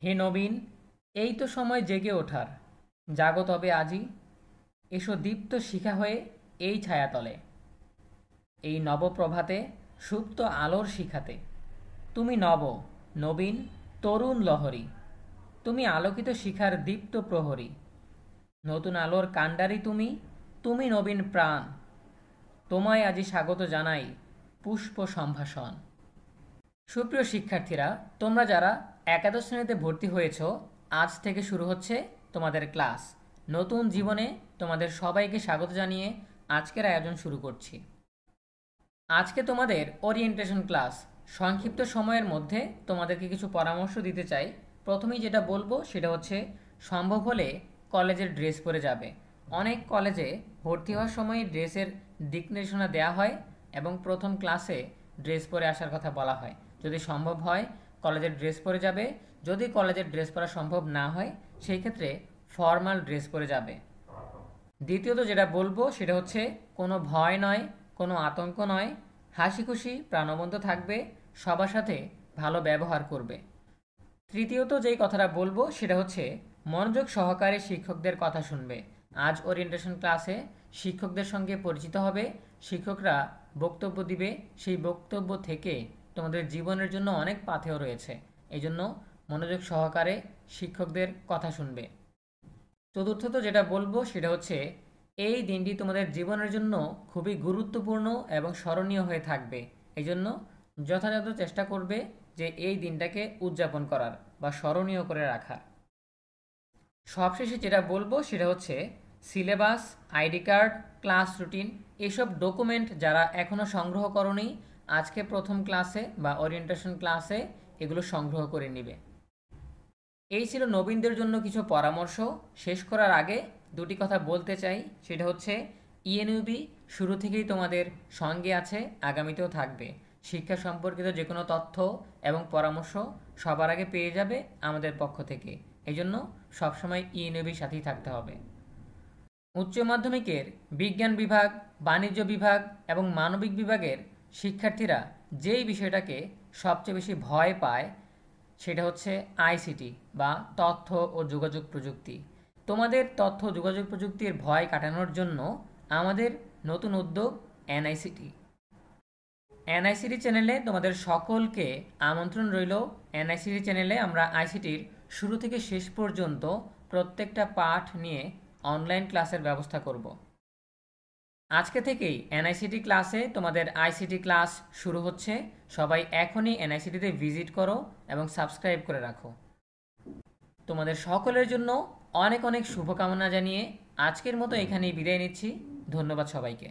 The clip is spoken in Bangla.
হে নবীন, এই তো সময় জেগে ওঠার। জাগো তবে আজই, এসো দীপ্ত শিখা হয়ে এই ছায়াতলে। এই নবপ্রভাতে সুপ্ত আলোর শিখাতে তুমি নব, নবীন, তরুণ লহরী। তুমি আলোকিত শিখার দীপ্ত প্রহরী। নতুন আলোর কাণ্ডারি তুমি, তুমি নবীন প্রাণ। তোমায় আজি স্বাগত জানাই পুষ্প সম্ভাষণ। সুপ্রিয় শিক্ষার্থীরা, তোমরা যারা একাদশ শ্রেণীতে ভর্তি হয়েছ, আজ থেকে শুরু হচ্ছে তোমাদের ক্লাস। নতুন জীবনে তোমাদের সবাইকে স্বাগত জানিয়ে আজকের আয়োজন শুরু করছি। আজকে তোমাদের ওরিয়েন্টেশন ক্লাস। সংক্ষিপ্ত সময়ের মধ্যে তোমাদেরকে কিছু পরামর্শ দিতে চাই। প্রথমেই যেটা বলবো সেটা হচ্ছে, সম্ভব হলে কলেজের ড্রেস পরে যাবে। অনেক কলেজে ভর্তি হওয়ার সময় ড্রেসের দিক নির্দেশনা দেওয়া হয় এবং প্রথম ক্লাসে ড্রেস পরে আসার কথা বলা হয়। যদি সম্ভব হয় কলেজের ড্রেস পরে যাবে। যদি কলেজের ড্রেস পরা সম্ভব না হয়, সেই ক্ষেত্রে ফর্মাল ড্রেস পরে যাবে। দ্বিতীয়ত যেটা বলবো সেটা হচ্ছে, কোনো ভয় নয়, কোনো আতঙ্ক নয়, হাসি খুশি প্রাণবন্ত থাকবে, সবার সাথে ভালো ব্যবহার করবে। তৃতীয়ত যেই কথাটা বলবো সেটা হচ্ছে, মনোযোগ সহকারে শিক্ষকদের কথা শুনবে। আজ ওরিয়েন্টেশন ক্লাসে শিক্ষকদের সঙ্গে পরিচিত হবে। শিক্ষকরা বক্তব্য দিবে, সেই বক্তব্য থেকে তোমাদের জীবনের জন্য অনেক পাথেয় রয়েছে। এই জন্য মনোযোগ সহকারে শিক্ষকদের কথা শুনবে। চতুর্থত যেটা বলবো সেটা হচ্ছে, এই দিনটি তোমাদের জীবনের জন্য খুবই গুরুত্বপূর্ণ এবং স্মরণীয় হয়ে থাকবে। এই জন্য যথাযথ চেষ্টা করবে যে এই দিনটাকে উদযাপন করার বা স্মরণীয় করে রাখার। সবশেষে যেটা বলবো সেটা হচ্ছে, syllabus, ID card, class routine, এসব ডকুমেন্ট যারা এখনও সংগ্রহ করনি, আজকে প্রথম ক্লাসে বা ওরিয়েন্টেশন ক্লাসে এগুলো সংগ্রহ করে নিবে। এই ছিল নবীনদের জন্য কিছু পরামর্শ। শেষ করার আগে দুটি কথা বলতে চাই, সেটা হচ্ছে, ইএনইউবি শুরু থেকেই তোমাদের সঙ্গে আছে, আগামীতেও থাকবে। শিক্ষা সম্পর্কিত যে কোনো তথ্য এবং পরামর্শ সবার আগে পেয়ে যাবে আমাদের পক্ষ থেকে। এই জন্য সবসময় ইএনইউবির সাথেই থাকতে হবে। উচ্চ মাধ্যমিকের বিজ্ঞান বিভাগ, বাণিজ্য বিভাগ এবং মানবিক বিভাগের শিক্ষার্থীরা যেই বিষয়টাকে সবচেয়ে বেশি ভয় পায় সেটা হচ্ছে আইসিটি বা তথ্য ও যোগাযোগ প্রযুক্তি। তোমাদের তথ্য যোগাযোগ প্রযুক্তির ভয় কাটানোর জন্য আমাদের নতুন উদ্যোগ এনআইসিটি। এনআইসিটি চ্যানেলে তোমাদের সকলকে আমন্ত্রণ রইল। এনআইসিটি চ্যানেলে আমরা আইসিটির শুরু থেকে শেষ পর্যন্ত প্রত্যেকটা পাঠ নিয়ে অনলাইন ক্লাসের ব্যবস্থা করব। আজকে থেকেই এনআইসিটি ক্লাসে তোমাদের আইসিটি ক্লাস শুরু হচ্ছে। সবাই এখনই এনআইসিটিতে ভিজিট করো এবং সাবস্ক্রাইব করে রাখো। তোমাদের সকলের জন্য অনেক অনেক শুভকামনা জানিয়ে আজকের মতো এখানেই বিদায় নিচ্ছি। ধন্যবাদ সবাইকে।